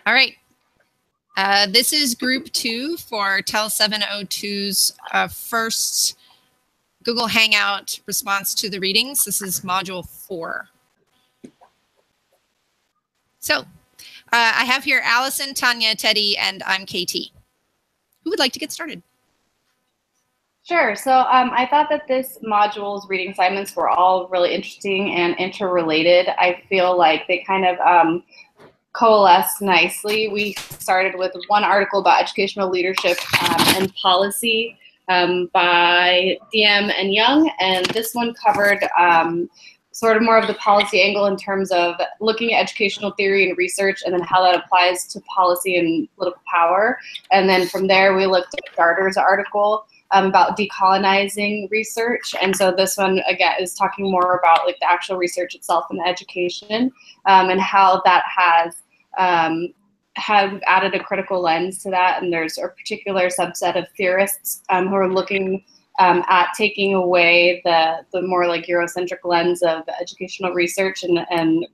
All right. This is group 2 for TEL 702's first Google Hangout response to the readings. This is module 4. So I have here Alison, Tanya, Teddi, and I'm KT. Who would like to get started? Sure. So I thought that this module's reading assignments were all really interesting and interrelated. I feel like they kind of coalesce nicely. We started with one article about educational leadership and policy by DM and Young, and this one covered sort of more of the policy angle in terms of looking at educational theory and research and then how that applies to policy and political power. And then from there, we looked at Darter's article about decolonizing research. And so this one, again, is talking more about like the actual research itself in education and how that has have added a critical lens to that. And there's a particular subset of theorists who are looking at taking away the more like Eurocentric lens of educational research and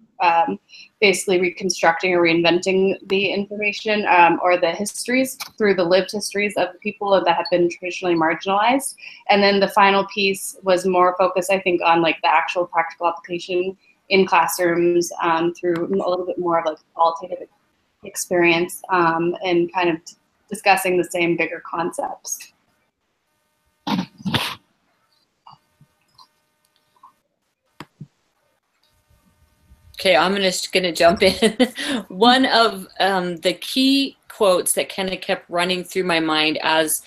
basically reconstructing or reinventing the information or the histories through the lived histories of the people that have been traditionally marginalized. And then the final piece was more focused, I think, on like the actual practical application in classrooms through a little bit more of like qualitative experience and kind of discussing the same bigger concepts. Okay, I'm just gonna jump in. One of the key quotes that kind of kept running through my mind as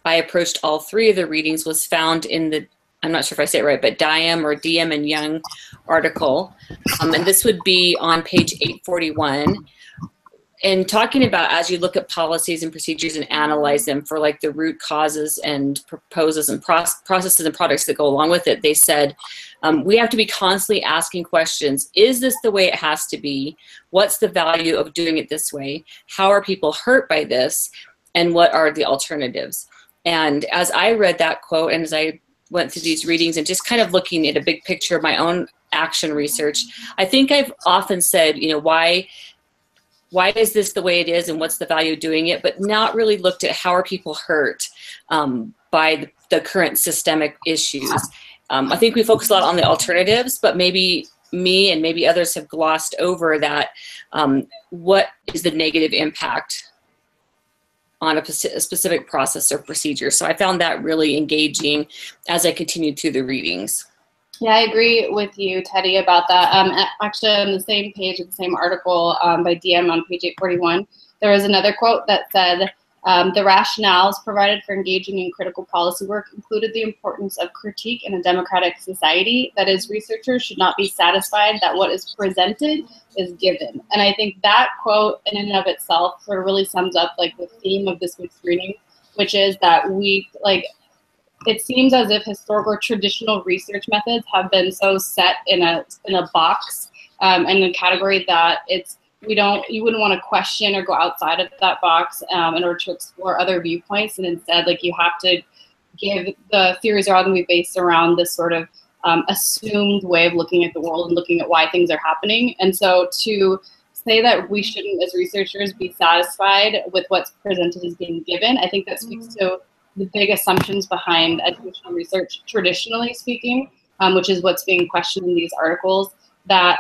I approached all 3 of the readings was found in the, I'm not sure if I say it right, but DM and Young article. And this would be on page 841. And talking about as you look at policies and procedures and analyze them for like the root causes and proposes and processes and products that go along with it, they said, we have to be constantly asking questions. Is this the way it has to be? What's the value of doing it this way? How are people hurt by this? And what are the alternatives? And as I read that quote and as I went through these readings and just kind of looking at a big picture of my own action research, I think I've often said, you know, why is this the way it is and what's the value of doing it, but not really looked at how are people hurt by the current systemic issues. I think we focus a lot on the alternatives, but maybe me and maybe others have glossed over that. What is the negative impact on a specific process or procedure? So I found that really engaging as I continued through the readings. Yeah, I agree with you, Teddi, about that. Actually, on the same page of the same article by DM on page 841, there was another quote that said, the rationales provided for engaging in critical policy work included the importance of critique in a democratic society. That is, researchers should not be satisfied that what is presented is given. And I think that quote in and of itself sort of really sums up like the theme of this week's reading, which is that we like, it seems as if historical or traditional research methods have been so set in a box and a category that you wouldn't want to question or go outside of that box in order to explore other viewpoints. And instead, like, you have to give the theories are all going to be based around this sort of assumed way of looking at the world and looking at why things are happening. And so to say that we shouldn't, as researchers, be satisfied with what's presented as being given, I think that speaks to the big assumptions behind educational research, traditionally speaking, which is what's being questioned in these articles, that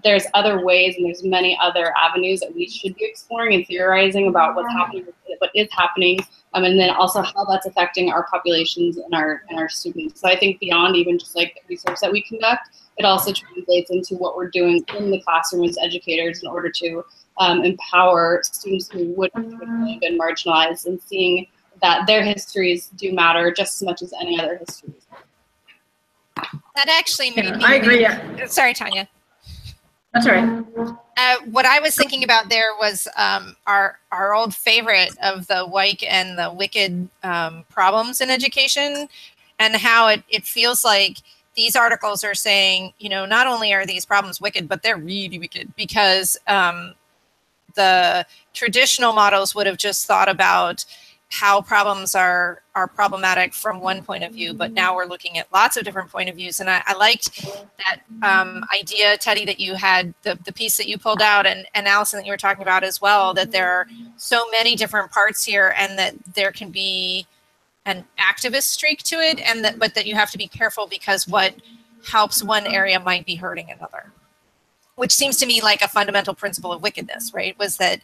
there's other ways and there's many other avenues that we should be exploring and theorizing about what's happening, what is happening, and then also how that's affecting our populations and our students. So I think beyond even just like the research that we conduct, it also translates into what we're doing in the classroom as educators in order to empower students who would have been marginalized and seeing that their histories do matter just as much as any other histories. That actually made me... I agree. Sorry, Tanya. That's all right. What I was thinking about there was our old favorite of the Weick and the Wicked problems in education, and how it feels like these articles are saying, you know, not only are these problems wicked, but they're really wicked because the traditional models would have just thought about how problems are problematic from one point of view, but now we're looking at lots of different point of views. And I liked that idea, Teddi, that you had, the piece that you pulled out, and Alison that you were talking about as well, that there are so many different parts here, and that there can be an activist streak to it, and that, but that you have to be careful because what helps one area might be hurting another, which seems to me like a fundamental principle of wickedness, right? Was that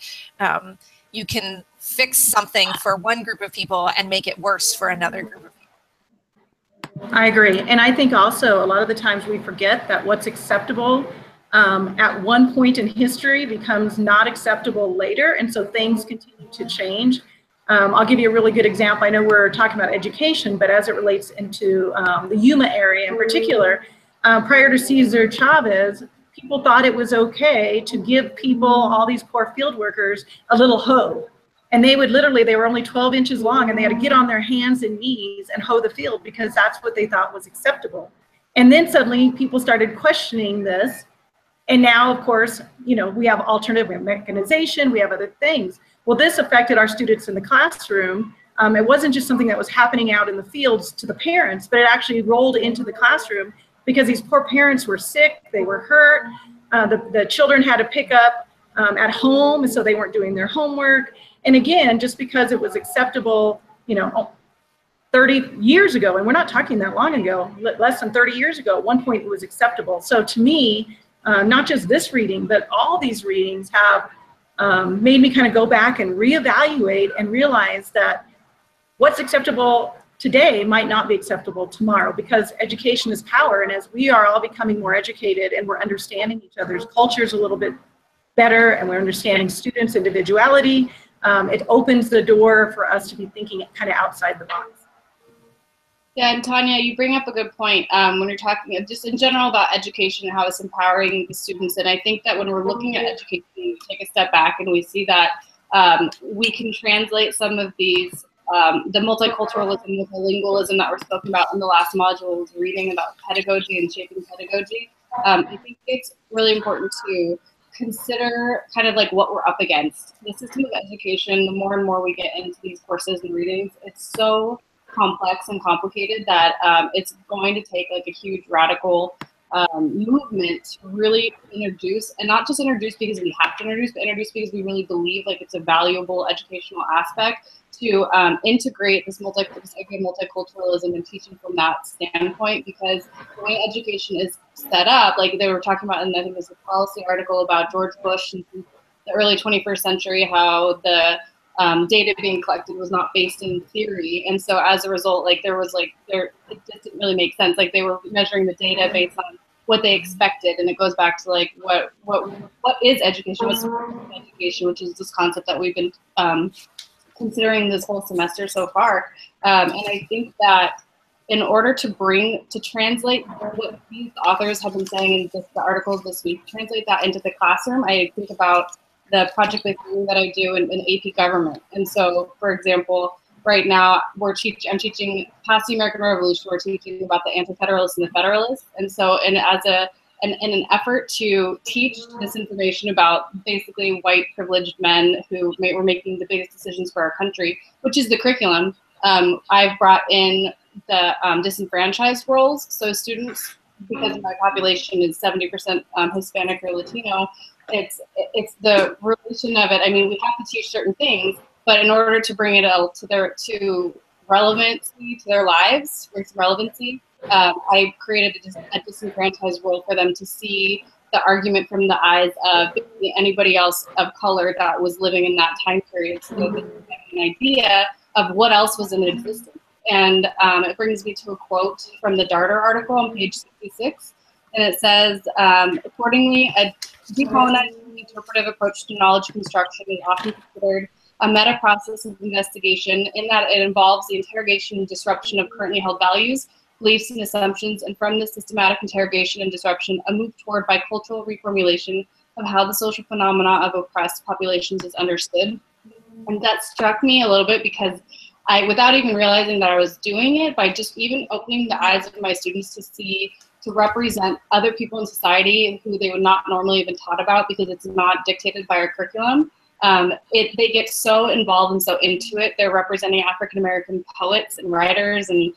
you can fix something for one group of people and make it worse for another group of people. I agree. And I think also a lot of the times we forget that what's acceptable at one point in history becomes not acceptable later. And so things continue to change. I'll give you a really good example. I know we're talking about education, but as it relates into the Yuma area in particular, prior to Cesar Chavez, people thought it was okay to give people, all these poor field workers, a little hoe. And they would literally, they were only 12 inches long, and they had to get on their hands and knees and hoe the field because that's what they thought was acceptable. And then suddenly people started questioning this. And now, of course, you know, we have alternative mechanization, we have other things. Well, this affected our students in the classroom. It wasn't just something that was happening out in the fields to the parents, but it actually rolled into the classroom because these poor parents were sick, they were hurt. The children had to pick up at home, so they weren't doing their homework. And again, just because it was acceptable, you know, 30 years ago, and we're not talking that long ago, less than 30 years ago, at one point it was acceptable. So to me, not just this reading, but all these readings have made me kind of go back and reevaluate and realize that what's acceptable today might not be acceptable tomorrow, because education is power. And as we are all becoming more educated and we're understanding each other's cultures a little bit better, and we're understanding students' individuality, it opens the door for us to be thinking kind of outside the box. Yeah, and Tanya, you bring up a good point when you're talking just in general about education and how it's empowering the students. And I think that when we're looking at education, we take a step back and we see that we can translate some of these, the multiculturalism, multilingualism that we're spoken about in the last module, was reading about pedagogy and shaping pedagogy. I think it's really important to consider kind of like what we're up against. The system of education, the more and more we get into these courses and readings, it's so complex and complicated that it's going to take like a huge radical movement to really introduce, and not just introduce because we have to introduce, but introduce because we really believe like it's a valuable educational aspect to integrate this multiculturalism and teaching from that standpoint, because the way education is set up, like they were talking about, and I think there's a policy article about George Bush in the early 21st century, how the data being collected was not based in theory, and so as a result, like it just didn't really make sense. Like they were measuring the data based on what they expected, and it goes back to like what is education? What's education? Which is this concept that we've been considering this whole semester so far, and I think that in order to translate what these authors have been saying in the articles this week, translate that into the classroom, I think about the project-based learning that I do in AP government. And so, for example, right now I'm teaching past the American Revolution. We're teaching about the Anti-Federalists and the Federalists. And so, in an effort to teach this information about basically white privileged men who were making the biggest decisions for our country, which is the curriculum, I've brought in the disenfranchised roles. So students, because my population is 70% Hispanic or Latino, it's the relation of it. I mean, we have to teach certain things, but in order to bring it out to relevancy to their lives, bring some relevancy, I created a disenfranchised role for them to see the argument from the eyes of anybody else of color that was living in that time period, so they could get an idea of what else was in existence. And it brings me to a quote from the Darter article on page 66. And it says, accordingly, a decolonized interpretive approach to knowledge construction is often considered a meta process of investigation in that it involves the interrogation and disruption of currently held values, beliefs, and assumptions, and from this systematic interrogation and disruption, a move toward bicultural reformulation of how the social phenomena of oppressed populations is understood. And that struck me a little bit because without even realizing that I was doing it, by just even opening the eyes of my students to represent other people in society who they would not normally have been taught about because it's not dictated by our curriculum, they get so involved and so into it. They're representing African-American poets and writers and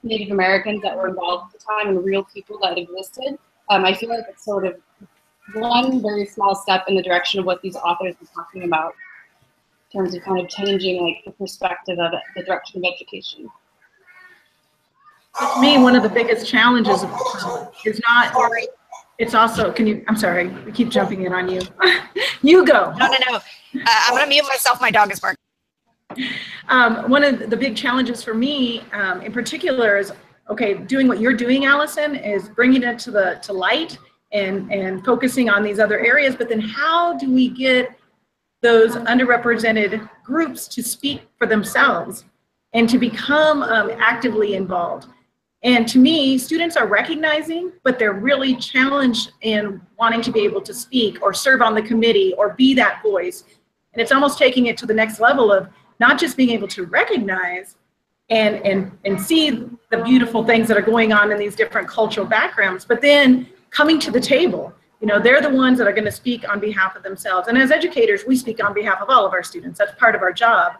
Native Americans that were involved at the time and real people that existed. I feel like it's sort of one very small step in the direction of what these authors are talking about in terms of kind of changing like the perspective of it, the direction of education. To me, one of the biggest challenges is not, it's also, I'm sorry, we keep jumping in on you. You go. No. I'm gonna mute myself, my dog is barking. One of the big challenges for me in particular is, okay, doing what you're doing, Alison, is bringing it to light and focusing on these other areas, but then how do we get those underrepresented groups to speak for themselves and to become actively involved? And to me, students are recognizing, but they're really challenged in wanting to be able to speak or serve on the committee or be that voice. And it's almost taking it to the next level of not just being able to recognize and see the beautiful things that are going on in these different cultural backgrounds, but then coming to the table. You know, they're the ones that are going to speak on behalf of themselves. And as educators, we speak on behalf of all of our students. That's part of our job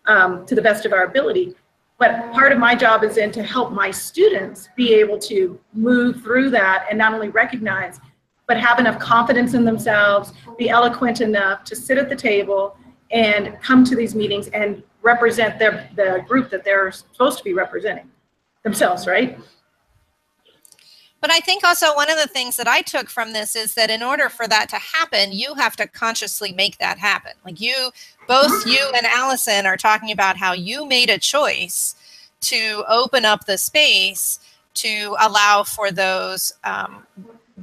to the best of our ability. But part of my job is then to help my students be able to move through that and not only recognize, but have enough confidence in themselves, be eloquent enough to sit at the table and come to these meetings and represent the group that they're supposed to be representing themselves, right? But I think also one of the things that I took from this is that in order for that to happen, you have to consciously make that happen. Like both you and Alison are talking about how you made a choice to open up the space to allow for those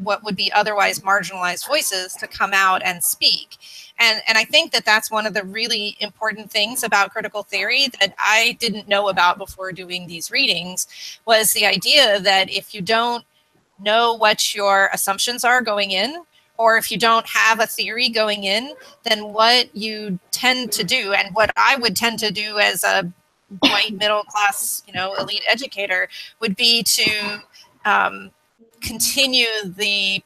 what would be otherwise marginalized voices to come out and speak. And I think that that's one of the really important things about critical theory that I didn't know about before doing these readings, was the idea that if you don't know what your assumptions are going in, or if you don't have a theory going in, then what you tend to do, and what I would tend to do as a white middle class, elite educator, would be to continue the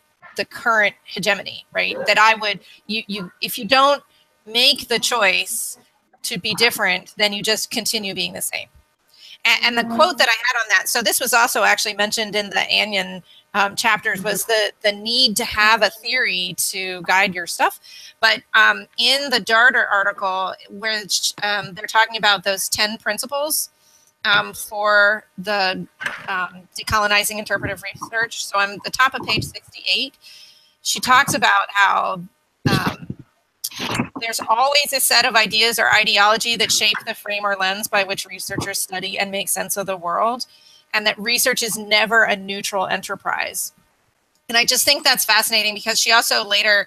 current hegemony, right? That I would, if you don't make the choice to be different, then you just continue being the same. And the quote that I had on that, so this was also actually mentioned in the Anion chapters, was the need to have a theory to guide your stuff. But in the Darter article, which they're talking about those 10 principles for the decolonizing interpretive research. So on the top of page 68, she talks about how there's always a set of ideas or ideology that shape the frame or lens by which researchers study and make sense of the world, and that research is never a neutral enterprise. And I just think that's fascinating, because she also later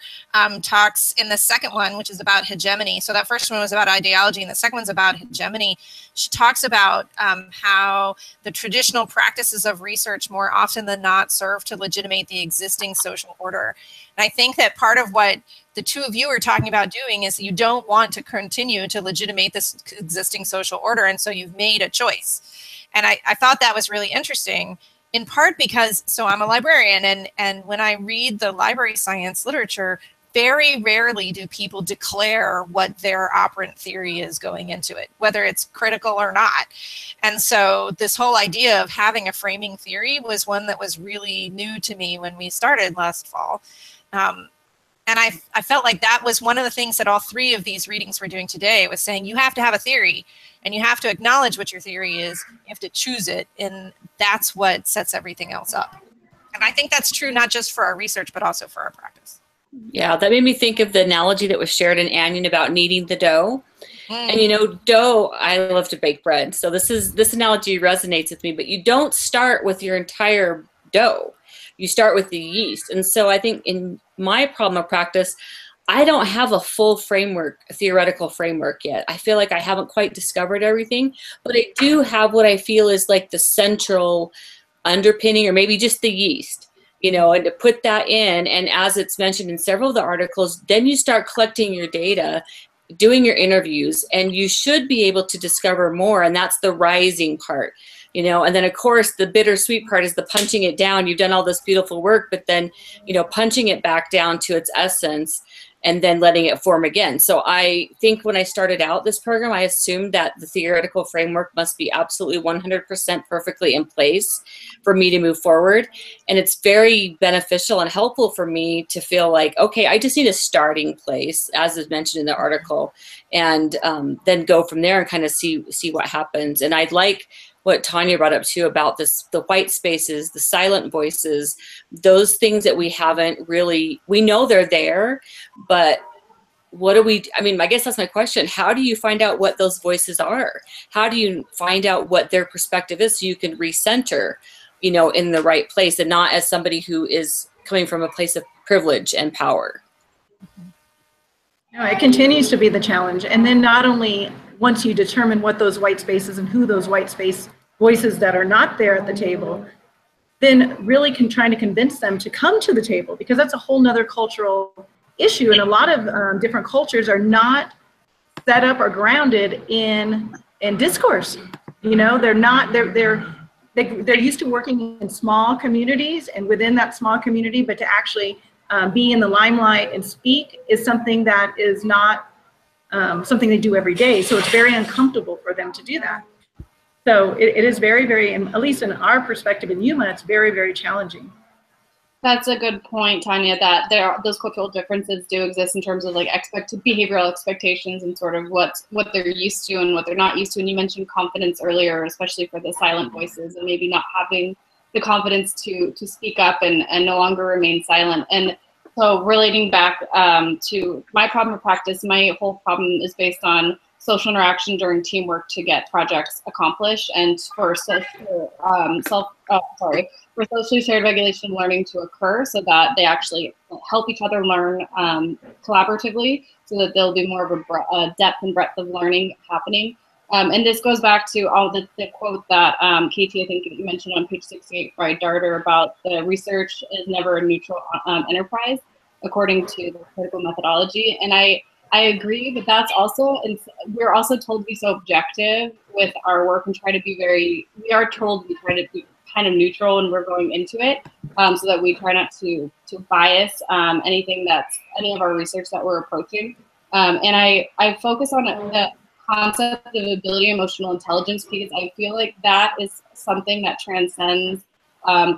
talks in the second one, which is about hegemony. So that first one was about ideology, and the second one's about hegemony. She talks about how the traditional practices of research more often than not serve to legitimate the existing social order. And I think that part of what the two of you are talking about doing is you don't want to continue to legitimate this existing social order, and so you've made a choice. And I thought that was really interesting, in part because, so I'm a librarian, and when I read the library science literature, very rarely do people declare what their operant theory is going into it, whether it's critical or not. And so this whole idea of having a framing theory was one that was really new to me when we started last fall. And I felt like that was one of the things that all three of these readings we're doing today was saying, you have to have a theory, and you have to acknowledge what your theory is. You have to choose it, and that's what sets everything else up. And I think that's true not just for our research, but also for our practice. Yeah, that made me think of the analogy that was shared in Anion about kneading the dough. And dough, I love to bake bread. So this analogy resonates with me, but you don't start with your entire dough. You start with the yeast. And so I think in my problem of practice, I don't have a full framework, a theoretical framework yet. I feel like I haven't quite discovered everything, but I do have what I feel is like the central underpinning, or maybe just the yeast, and to put that in. And as it's mentioned in several of the articles, then you start collecting your data, doing your interviews, and you should be able to discover more. And that's the rising part. you know. And then of course the bittersweet part is the punching it down. You've done all this beautiful work, but then, you know, punching it back down to its essence and then letting it form again. So I think when I started out this program, I assumed that the theoretical framework must be absolutely 100% perfectly in place for me to move forward. And it's very beneficial and helpful for me to feel like, okay, I just need a starting place, as is mentioned in the article, and then go from there and kind of see what happens. And I'd like what Tanya brought up too about this, the white spaces, the silent voices, those things that we haven't really, we know they're there, but what do we, I mean, I guess that's my question. How do you find out what those voices are? How do you find out what their perspective is so you can recenter, you know, in the right place and not as somebody who is coming from a place of privilege and power? No, it continues to be the challenge. And then not only once you determine what those white spaces and who those white space voices that are not there at the table, then really trying to convince them to come to the table, because that's a whole nother cultural issue. And a lot of different cultures are not set up or grounded in discourse. You know, they're used to working in small communities and within that small community, but to actually be in the limelight and speak is something that is not something they do every day. So it's very uncomfortable for them to do that. So it is very, very, at least in our perspective in Yuma, it's very, very challenging. That's a good point, Tanya, that those cultural differences do exist in terms of like behavioral expectations and sort of what they're used to and what they're not used to. And you mentioned confidence earlier, especially for the silent voices, and maybe not having the confidence to speak up and no longer remain silent. And so relating back to my problem of practice, my whole problem is based on social interaction during teamwork to get projects accomplished, and for for socially shared regulation learning to occur, so that they actually help each other learn collaboratively, so that there'll be more of a depth and breadth of learning happening. And this goes back to all the quote that Katie, I think you mentioned on page 68 by Darter about the research is never a neutral enterprise, according to the critical methodology. And I agree, but that's also, we're also told to be so objective with our work and try to be we are told we try to be kind of neutral when we're going into it, so that we try not to bias any of our research that we're approaching. And I focus on the concept of ability emotional intelligence, because I feel like that is something that transcends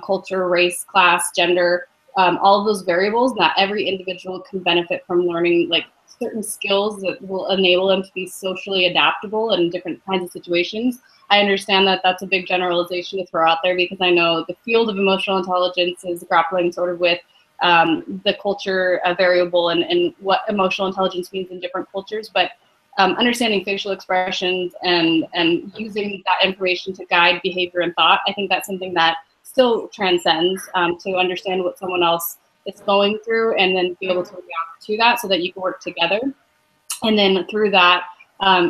culture, race, class, gender, all of those variables, and that every individual can benefit from learning like certain skills that will enable them to be socially adaptable in different kinds of situations. I understand that that's a big generalization to throw out there, because I know the field of emotional intelligence is grappling sort of with the culture variable and what emotional intelligence means in different cultures. But understanding facial expressions and using that information to guide behavior and thought, I think that's something that still transcends to understand what someone else is going through and then be able to react to that so that you can work together. And then through that,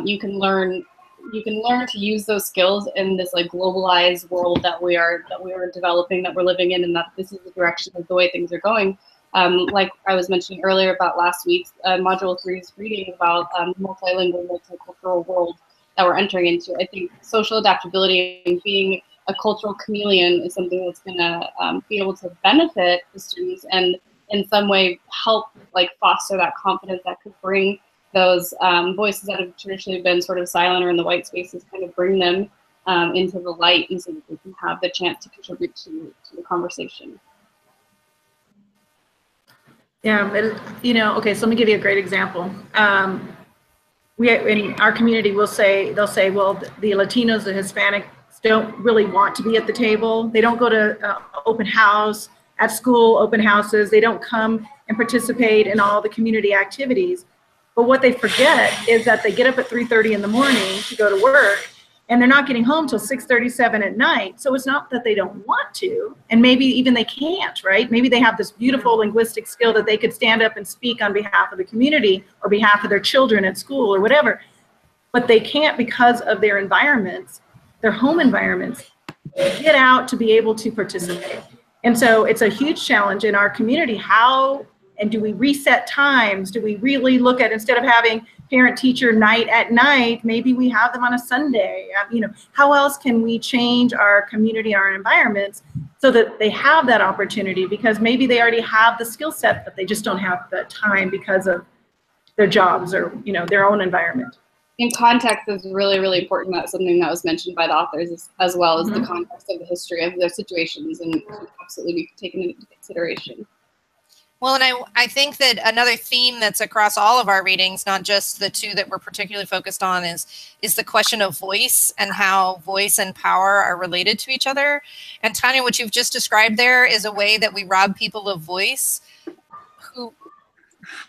you can learn to use those skills in this like globalized world that we are developing, that we're living in, and that this is the direction of the way things are going. Like I was mentioning earlier about last week's Module 3's reading about multilingual, multicultural world that we're entering into. I think social adaptability and being a cultural chameleon is something that's going to be able to benefit the students and in some way help like foster that confidence that could bring those voices that have traditionally been sort of silent or in the white spaces, kind of bring them into the light, and so that they can have the chance to contribute to the conversation. Yeah, you know, okay, so let me give you a great example. We in our community they'll say, well, the Latinos, the Hispanics don't really want to be at the table. They don't go to open house at school, open houses. They don't come and participate in all the community activities. But what they forget is that they get up at 3:30 in the morning to go to work, and they're not getting home till 6:37 at night. So it's not that they don't want to, and maybe even they can't, right? Maybe they have this beautiful linguistic skill that they could stand up and speak on behalf of the community or behalf of their children at school or whatever, but they can't because of their environments, their home environments, get out to be able to participate. And so it's a huge challenge in our community. How, And do we reset times? Do we really look at, instead of having parent-teacher night at night, maybe we have them on a Sunday? You know, how else can we change our community, our environments, so that they have that opportunity? Because maybe they already have the skill set, but they just don't have the time because of their jobs or, you know, their own environment. In context is really, really important. That's something that was mentioned by the authors, as well as the context of the history of their situations, and absolutely be taken into consideration. Well, and I think that another theme that's across all of our readings, not just the two that we're particularly focused on, is the question of voice and how voice and power are related to each other. And Tanya, what you've just described there is a way that we rob people of voice who,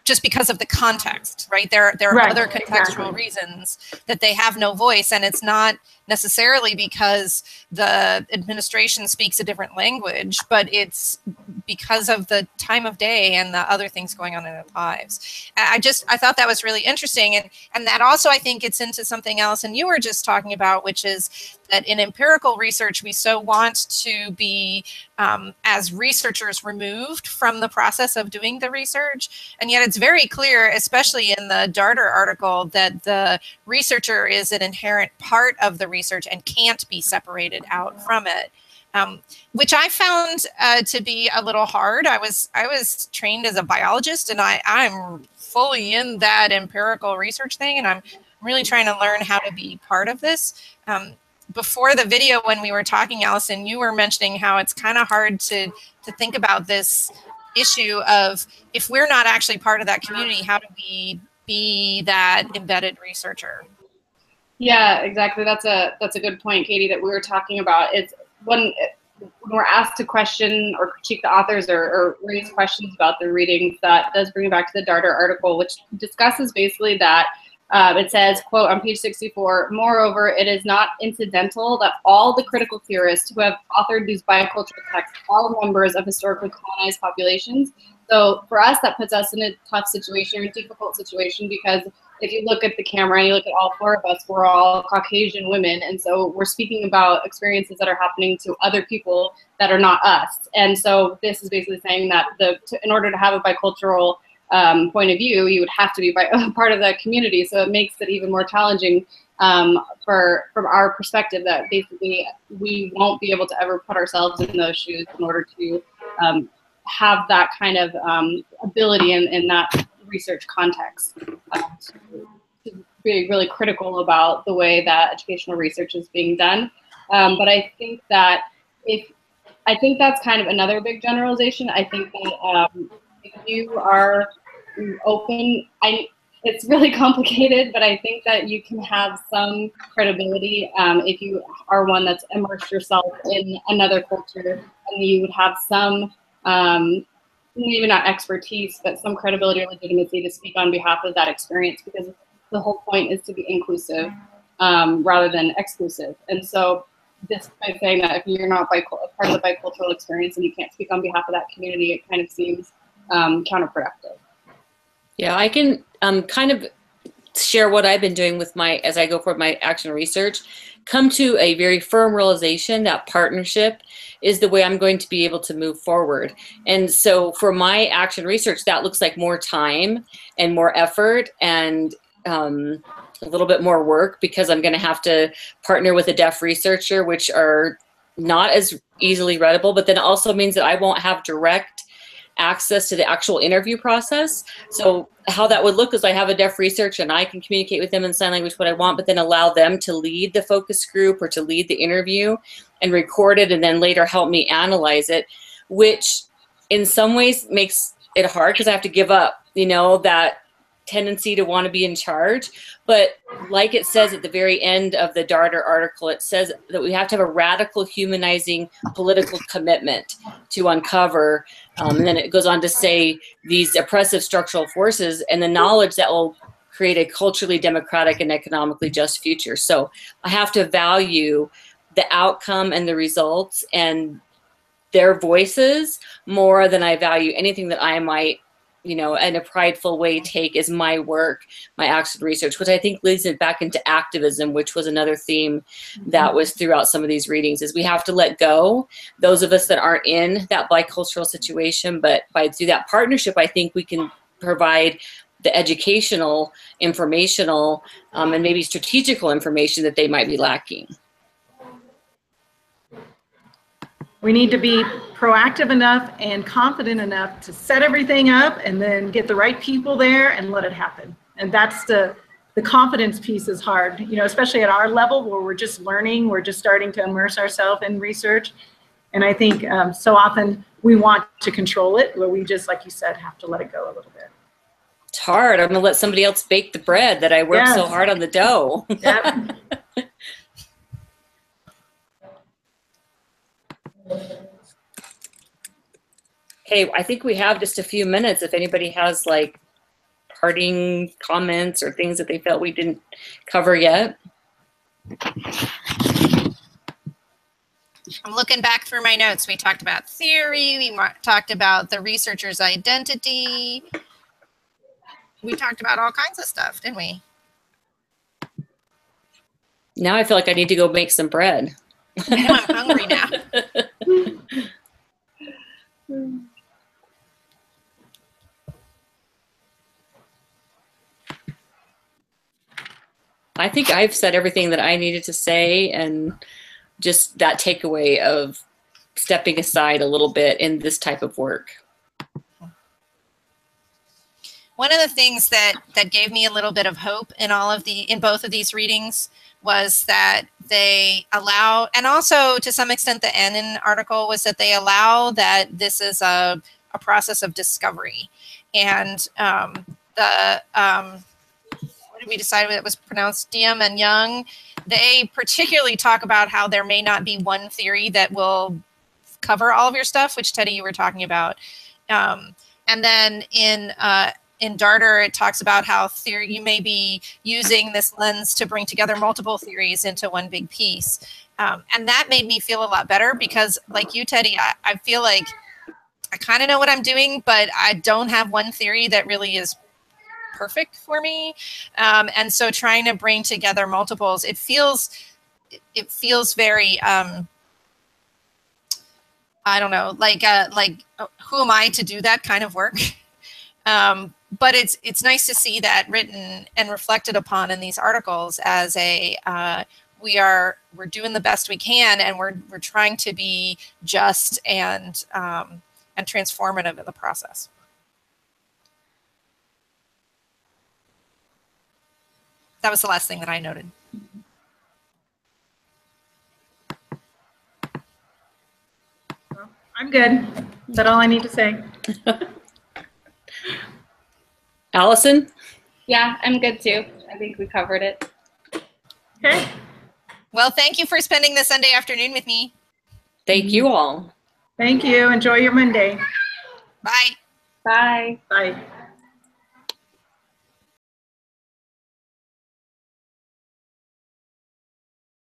just because of the context, right? There are Right, other contextual reasons that they have no voice, and it's not necessarily because the administration speaks a different language, but it's because of the time of day and the other things going on in their lives. I thought that was really interesting, and that also, I think, gets into something else, and you were just talking about, which is that in empirical research, we so want to be, as researchers, removed from the process of doing the research. And yet it's very clear, especially in the Darter article, that the researcher is an inherent part of the research and can't be separated out from it. Which I found to be a little hard. I was trained as a biologist, and I'm fully in that empirical research thing, and I'm really trying to learn how to be part of this. Before the video, when we were talking, Alison, you were mentioning how it's kind of hard to think about this issue of, if we're not actually part of that community, how do we be that embedded researcher? Yeah, exactly. That's a good point, Katie, that we were talking about. It's when we're asked to question or critique the authors or raise questions about the readings, that does bring me back to the Darter article, which discusses basically that it says, quote, on page 64, moreover, it is not incidental that all the critical theorists who have authored these biocultural texts are members of historically colonized populations. So for us, that puts us in a tough situation, a difficult situation, because if you look at the camera and you look at all four of us, we're all Caucasian women. And so we're speaking about experiences that are happening to other people that are not us. And so this is basically saying that in order to have a bicultural point of view, you would have to be part of that community. So it makes it even more challenging from our perspective, that basically we won't be able to ever put ourselves in those shoes in order to have that kind of ability in that research context to be really critical about the way that educational research is being done. But I think that that's kind of another big generalization. I think that if you are open, it's really complicated, but I think that you can have some credibility if you are one that's immersed yourself in another culture, and you would have some maybe not expertise, but some credibility or legitimacy to speak on behalf of that experience, because the whole point is to be inclusive rather than exclusive. And so this, by saying that if you're not part of the bicultural experience and you can't speak on behalf of that community, it kind of seems counterproductive. Yeah, I can kind of share what I've been doing with as I go for my action research, come to a very firm realization that partnership is the way I'm going to be able to move forward. And so for my action research, that looks like more time and more effort and a little bit more work, because I'm going to have to partner with a deaf researcher, which are not as easily readable, but then also means that I won't have direct access to the actual interview process. So how that would look is I have a deaf researcher and I can communicate with them in sign language what I want, but then allow them to lead the focus group or to lead the interview and record it and then later help me analyze it, which in some ways makes it hard because I have to give up, you know, that tendency to want to be in charge. But like it says at the very end of the Darter article, it says that we have to have a radical humanizing political commitment to uncover, and then it goes on to say, these oppressive structural forces and the knowledge that will create a culturally democratic and economically just future. So I have to value the outcome and the results and their voices more than I value anything that I might you know, in a prideful way take as my work, my actual research, which I think leads it back into activism, which was another theme that was throughout some of these readings, is we have to let go, those of us that aren't in that bicultural situation, but through that partnership, I think we can provide the educational, informational, and maybe strategical information that they might be lacking. We need to be proactive enough and confident enough to set everything up and then get the right people there and let it happen. And that's the confidence piece is hard, you know, especially at our level where we're just learning, we're just starting to immerse ourselves in research. And I think so often we want to control it, where we just, like you said, have to let it go a little bit. It's hard. I'm gonna let somebody else bake the bread that I worked so hard on the dough. Yep. Okay, I think we have just a few minutes if anybody has like parting comments or things that they felt we didn't cover yet. I'm looking back through my notes. We talked about theory. We talked about the researcher's identity. We talked about all kinds of stuff, didn't we? Now I feel like I need to go make some bread. I know, I'm hungry now. I think I've said everything that I needed to say, and just that takeaway of stepping aside a little bit in this type of work. One of the things that gave me a little bit of hope in both of these readings was that they allow, and also to some extent the Annan article was that they allow that this is a process of discovery. And what did we decide it was pronounced? Diem and Young, they particularly talk about how there may not be one theory that will cover all of your stuff, which Teddi, you were talking about. And then in Darter, it talks about how you may be using this lens to bring together multiple theories into one big piece. And that made me feel a lot better because, like you, Teddi, I feel like I kind of know what I'm doing, but I don't have one theory that really is perfect for me. And so trying to bring together multiples, it feels very, I don't know, like who am I to do that kind of work? But it's nice to see that written and reflected upon in these articles as we're doing the best we can, and we're trying to be just and transformative in the process. That was the last thing that I noted. Well, I'm good. Is that all I need to say? Alison? Yeah, I'm good too. I think we covered it. Okay. Well, thank you for spending the Sunday afternoon with me. Thank you all. Thank you. Enjoy your Monday. Bye. Bye. Bye.